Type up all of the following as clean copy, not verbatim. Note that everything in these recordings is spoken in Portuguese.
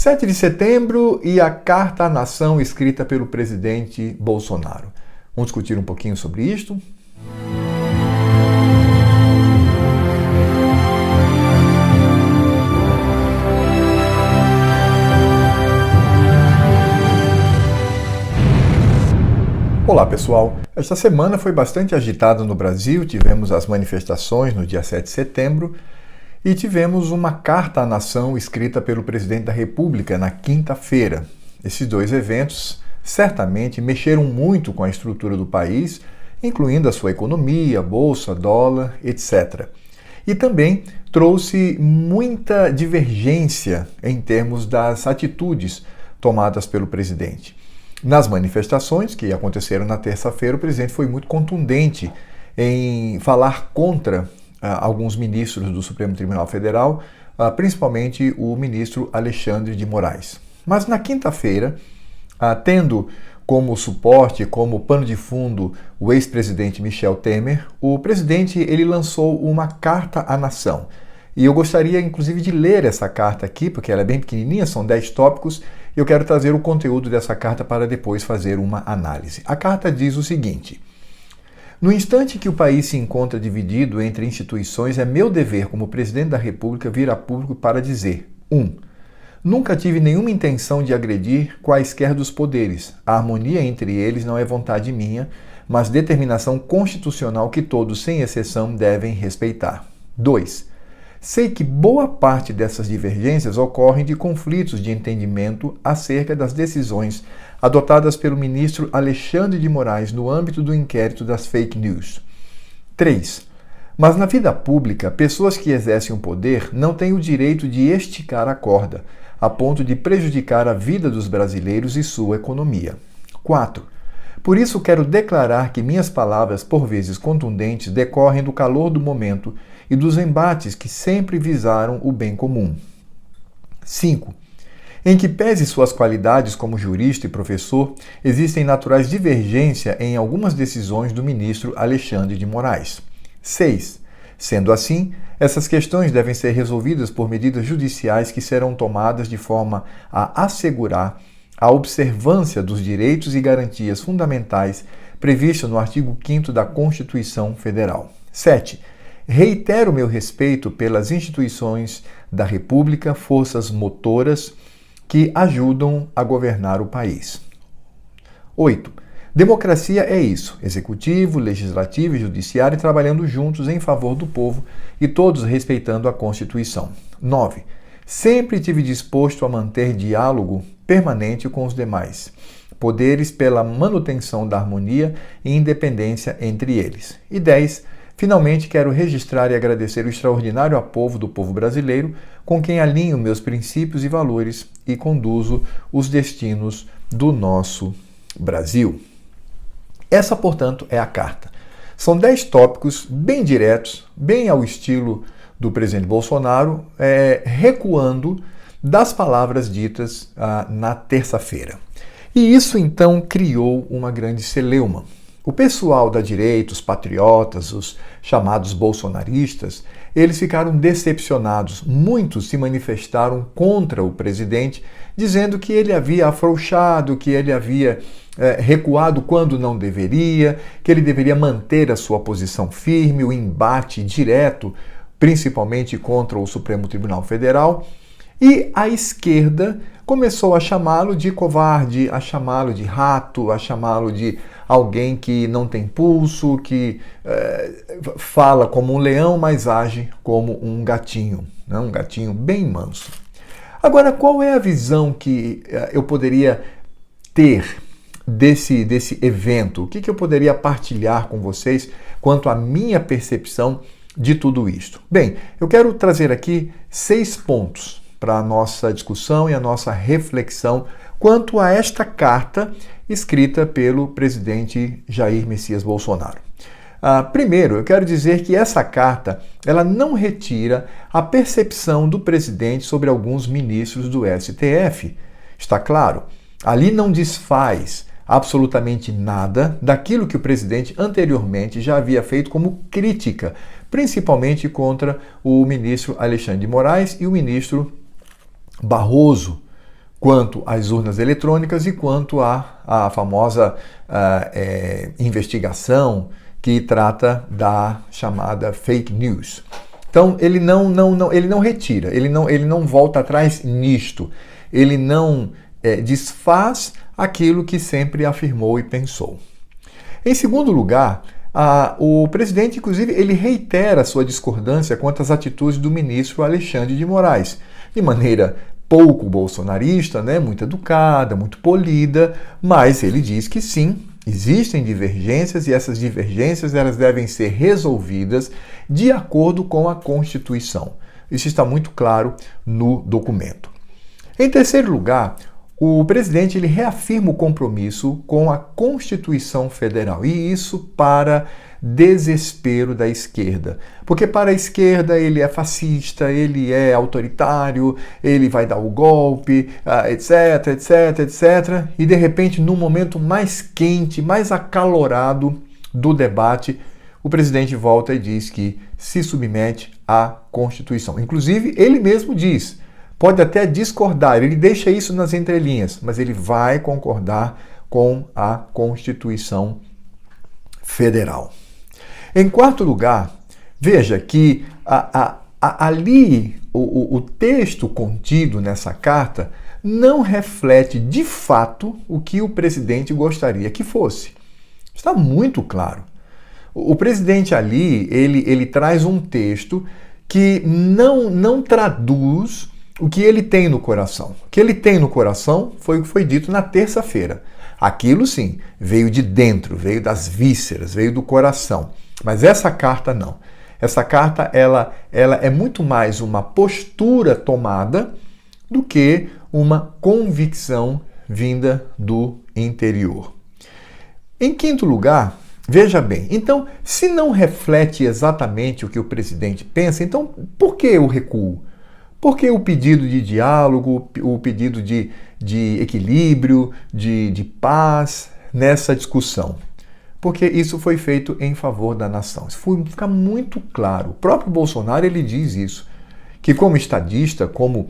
7 de setembro e a carta à nação escrita pelo presidente Bolsonaro. Vamos discutir um pouquinho sobre isto? Olá pessoal, esta semana foi bastante agitada no Brasil, tivemos as manifestações no dia 7 de setembro e tivemos uma carta à nação escrita pelo presidente da República na quinta-feira. Esses dois eventos certamente mexeram muito com a estrutura do país, incluindo a sua economia, bolsa, dólar, etc. E também trouxe muita divergência em termos das atitudes tomadas pelo presidente. Nas manifestações que aconteceram na terça-feira, o presidente foi muito contundente em falar contra alguns ministros do Supremo Tribunal Federal, principalmente o ministro Alexandre de Moraes. Mas na quinta-feira, tendo como suporte, como pano de fundo, o ex-presidente Michel Temer, o presidente ele lançou uma carta à nação. E eu gostaria, inclusive, de ler essa carta aqui, porque ela é bem pequenininha, são 10 tópicos, e eu quero trazer o conteúdo dessa carta para depois fazer uma análise. A carta diz o seguinte: no instante que o país se encontra dividido entre instituições, é meu dever como presidente da República vir a público para dizer: 1. Nunca tive nenhuma intenção de agredir quaisquer dos poderes. A harmonia entre eles não é vontade minha, mas determinação constitucional que todos, sem exceção, devem respeitar. 2. Sei que boa parte dessas divergências ocorrem de conflitos de entendimento acerca das decisões adotadas pelo ministro Alexandre de Moraes no âmbito do inquérito das fake news. 3. Mas na vida pública, pessoas que exercem o poder não têm o direito de esticar a corda, a ponto de prejudicar a vida dos brasileiros e sua economia. 4. Por isso quero declarar que minhas palavras, por vezes contundentes, decorrem do calor do momento e dos embates que sempre visaram o bem comum. 5. Em que pese suas qualidades como jurista e professor, existem naturais divergências em algumas decisões do ministro Alexandre de Moraes. 6. Sendo assim, essas questões devem ser resolvidas por medidas judiciais que serão tomadas de forma a assegurar a observância dos direitos e garantias fundamentais previstos no artigo 5º da Constituição Federal. 7. Reitero meu respeito pelas instituições da República, forças motoras que ajudam a governar o país. 8. Democracia é isso, executivo, legislativo e judiciário trabalhando juntos em favor do povo e todos respeitando a Constituição. 9. Sempre tive disposto a manter diálogo permanente com os demais poderes pela manutenção da harmonia e independência entre eles. E 10. Finalmente, quero registrar e agradecer o extraordinário apoio do povo brasileiro, com quem alinho meus princípios e valores e conduzo os destinos do nosso Brasil. Essa, portanto, é a carta. São 10 tópicos bem diretos, bem ao estilo do presidente Bolsonaro, recuando das palavras ditas na terça-feira. E isso, então, criou uma grande celeuma. O pessoal da direita, os patriotas, os chamados bolsonaristas, eles ficaram decepcionados. Muitos se manifestaram contra o presidente, dizendo que ele havia afrouxado, que ele havia recuado quando não deveria, que ele deveria manter a sua posição firme, o embate direto, principalmente contra o Supremo Tribunal Federal. E a esquerda começou a chamá-lo de covarde, a chamá-lo de rato, a chamá-lo de alguém que não tem pulso, que fala como um leão, mas age como um gatinho, né? Um gatinho bem manso. Agora, qual é a visão que eu poderia ter desse evento? O que eu poderia partilhar com vocês quanto à minha percepção de tudo isto? Bem, eu quero trazer aqui 6 pontos para a nossa discussão e a nossa reflexão quanto a esta carta escrita pelo presidente Jair Messias Bolsonaro. Primeiro, eu quero dizer que essa carta ela não retira a percepção do presidente sobre alguns ministros do STF. Está claro? Ali não desfaz absolutamente nada daquilo que o presidente anteriormente já havia feito como crítica, principalmente contra o ministro Alexandre de Moraes e o ministro Barroso, quanto às urnas eletrônicas e quanto à famosa investigação que trata da chamada fake news. Então ele não retira, ele não volta atrás nisto, ele não desfaz aquilo que sempre afirmou e pensou. Em segundo lugar, o presidente, inclusive, ele reitera sua discordância quanto às atitudes do ministro Alexandre de Moraes, de maneira pouco bolsonarista, né, muito educada, muito polida, mas ele diz que sim, existem divergências e essas divergências elas devem ser resolvidas de acordo com a Constituição. Isso está muito claro no documento. Em terceiro lugar, o presidente ele reafirma o compromisso com a Constituição Federal, e isso para desespero da esquerda. Porque para a esquerda ele é fascista, ele é autoritário, ele vai dar o golpe, etc, etc, etc. E de repente, no momento mais quente, mais acalorado do debate, o presidente volta e diz que se submete à Constituição. Inclusive, ele mesmo diz, pode até discordar, ele deixa isso nas entrelinhas, mas ele vai concordar com a Constituição Federal. Em quarto lugar, veja que ali o texto contido nessa carta não reflete de fato o que o presidente gostaria que fosse. Está muito claro. O presidente ali, ele traz um texto que não traduz o que ele tem no coração. O que ele tem no coração foi o que foi dito na terça-feira. Aquilo sim, veio de dentro, veio das vísceras, veio do coração. Mas essa carta não. Essa carta ela é muito mais uma postura tomada do que uma convicção vinda do interior. Em quinto lugar, veja bem, então, se não reflete exatamente o que o presidente pensa, então por que o recuo? Por que o pedido de diálogo, o pedido de equilíbrio, de paz nessa discussão? Porque isso foi feito em favor da nação. Isso fica muito claro. O próprio Bolsonaro ele diz isso, que como estadista, como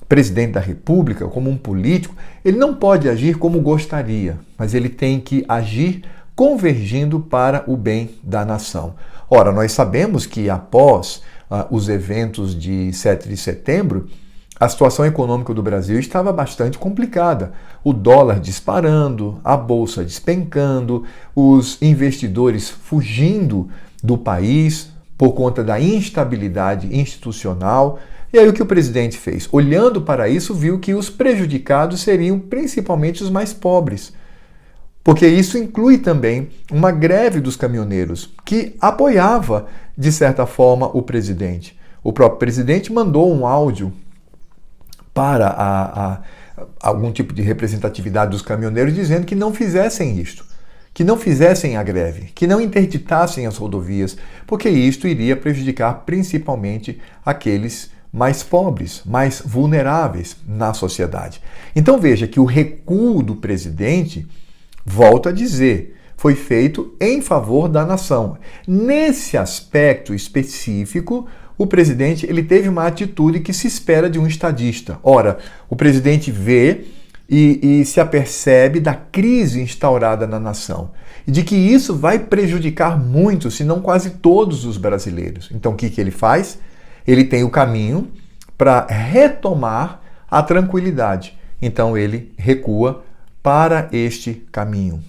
presidente da República, como um político, ele não pode agir como gostaria, mas ele tem que agir convergindo para o bem da nação. Ora, nós sabemos que após os eventos de 7 de setembro, a situação econômica do Brasil estava bastante complicada. O dólar disparando, a bolsa despencando, os investidores fugindo do país por conta da instabilidade institucional. E aí o que o presidente fez? Olhando para isso, viu que os prejudicados seriam principalmente os mais pobres. Porque isso inclui também uma greve dos caminhoneiros, que apoiava, de certa forma, o presidente. O próprio presidente mandou um áudio para algum tipo de representatividade dos caminhoneiros dizendo que não fizessem isto, que não fizessem a greve, que não interditassem as rodovias, porque isto iria prejudicar principalmente aqueles mais pobres, mais vulneráveis na sociedade. Então veja que o recuo do presidente, volto a dizer, foi feito em favor da nação. Nesse aspecto específico, o presidente ele teve uma atitude que se espera de um estadista. Ora, o presidente vê e se apercebe da crise instaurada na nação e de que isso vai prejudicar muito, se não quase todos os brasileiros. Então, o que ele faz? Ele tem o caminho para retomar a tranquilidade. Então, ele recua para este caminho.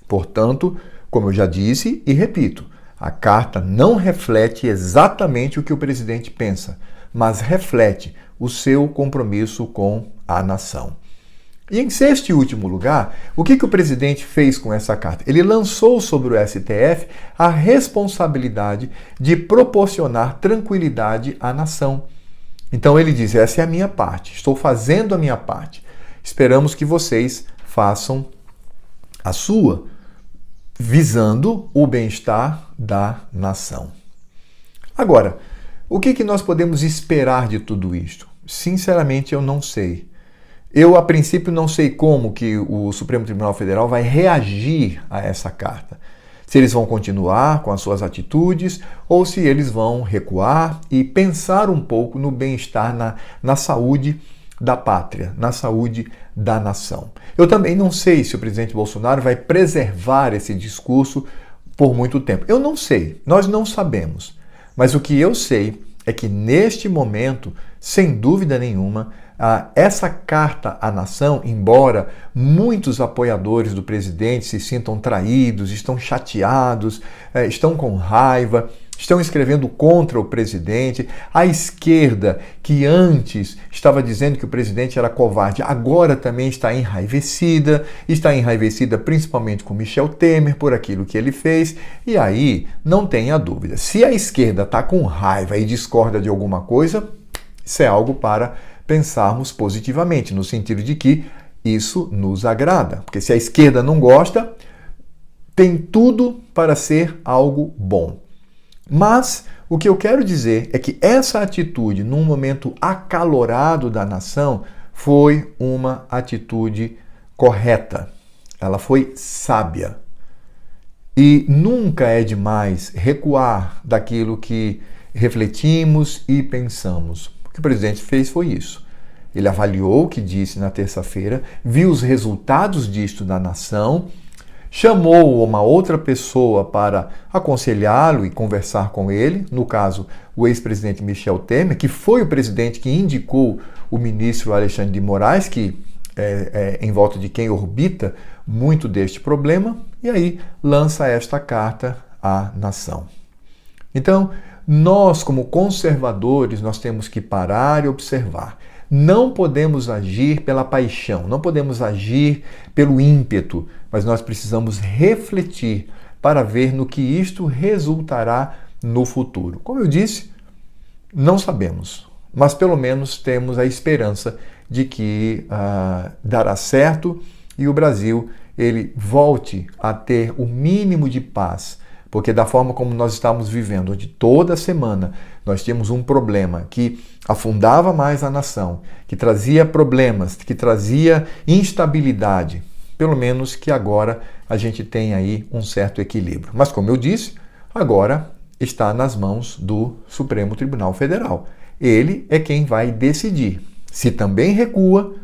Portanto, como eu já disse e repito, a carta não reflete exatamente o que o presidente pensa, mas reflete o seu compromisso com a nação. E em sexto e último lugar, o que o presidente fez com essa carta? Ele lançou sobre o STF a responsabilidade de proporcionar tranquilidade à nação. Então ele diz, essa é a minha parte, estou fazendo a minha parte. Esperamos que vocês façam a sua, visando o bem-estar da nação. Agora, o que nós podemos esperar de tudo isto? Sinceramente, eu não sei. Eu, a princípio, não sei como que o Supremo Tribunal Federal vai reagir a essa carta. Se eles vão continuar com as suas atitudes ou se eles vão recuar e pensar um pouco no bem-estar, na saúde da pátria, na saúde da nação. Eu também não sei se o presidente Bolsonaro vai preservar esse discurso por muito tempo. Eu não sei, nós não sabemos. Mas o que eu sei é que neste momento, sem dúvida nenhuma, essa carta à nação, embora muitos apoiadores do presidente se sintam traídos, estão chateados, estão com raiva, estão escrevendo contra o presidente, a esquerda, que antes estava dizendo que o presidente era covarde, agora também está enraivecida principalmente com Michel Temer por aquilo que ele fez, e aí não tenha dúvida, se a esquerda está com raiva e discorda de alguma coisa, isso é algo para pensarmos positivamente, no sentido de que isso nos agrada, porque se a esquerda não gosta, tem tudo para ser algo bom. Mas o que eu quero dizer é que essa atitude, num momento acalorado da nação, foi uma atitude correta. Ela foi sábia. E nunca é demais recuar daquilo que refletimos e pensamos. O que o presidente fez foi isso. Ele avaliou o que disse na terça-feira, viu os resultados disto na nação, chamou uma outra pessoa para aconselhá-lo e conversar com ele, no caso, o ex-presidente Michel Temer, que foi o presidente que indicou o ministro Alexandre de Moraes, que é em volta de quem orbita muito deste problema, e aí lança esta carta à nação. Então, nós, como conservadores, nós temos que parar e observar. Não podemos agir pela paixão, não podemos agir pelo ímpeto, mas nós precisamos refletir para ver no que isto resultará no futuro. Como eu disse, não sabemos, mas pelo menos temos a esperança de que dará certo e o Brasil ele volte a ter o mínimo de paz. Porque da forma como nós estamos vivendo, onde toda semana nós tínhamos um problema que afundava mais a nação, que trazia problemas, que trazia instabilidade, pelo menos que agora a gente tem aí um certo equilíbrio. Mas como eu disse, agora está nas mãos do Supremo Tribunal Federal. Ele é quem vai decidir se também recua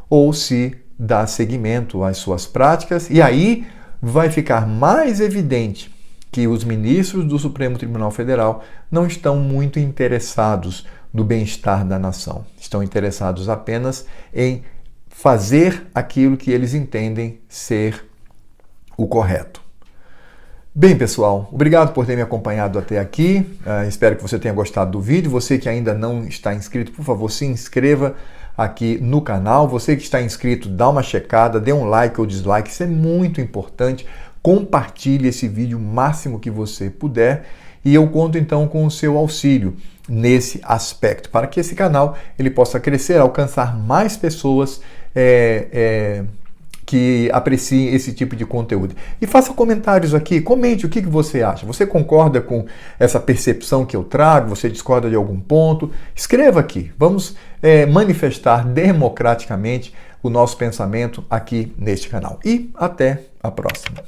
ou se dá seguimento às suas práticas, e aí vai ficar mais evidente que os ministros do Supremo Tribunal Federal não estão muito interessados no bem-estar da nação. Estão interessados apenas em fazer aquilo que eles entendem ser o correto. Bem, pessoal, obrigado por ter me acompanhado até aqui. Espero que você tenha gostado do vídeo. Você que ainda não está inscrito, por favor, se inscreva aqui no canal. Você que está inscrito, dá uma checada, dê um like ou dislike, isso é muito importante. Compartilhe esse vídeo o máximo que você puder e eu conto então com o seu auxílio nesse aspecto, para que esse canal ele possa crescer, alcançar mais pessoas que apreciem esse tipo de conteúdo. E faça comentários aqui, comente o que você acha. Você concorda com essa percepção que eu trago? Você discorda de algum ponto? Escreva aqui. Vamos manifestar democraticamente o nosso pensamento aqui neste canal. E até a próxima.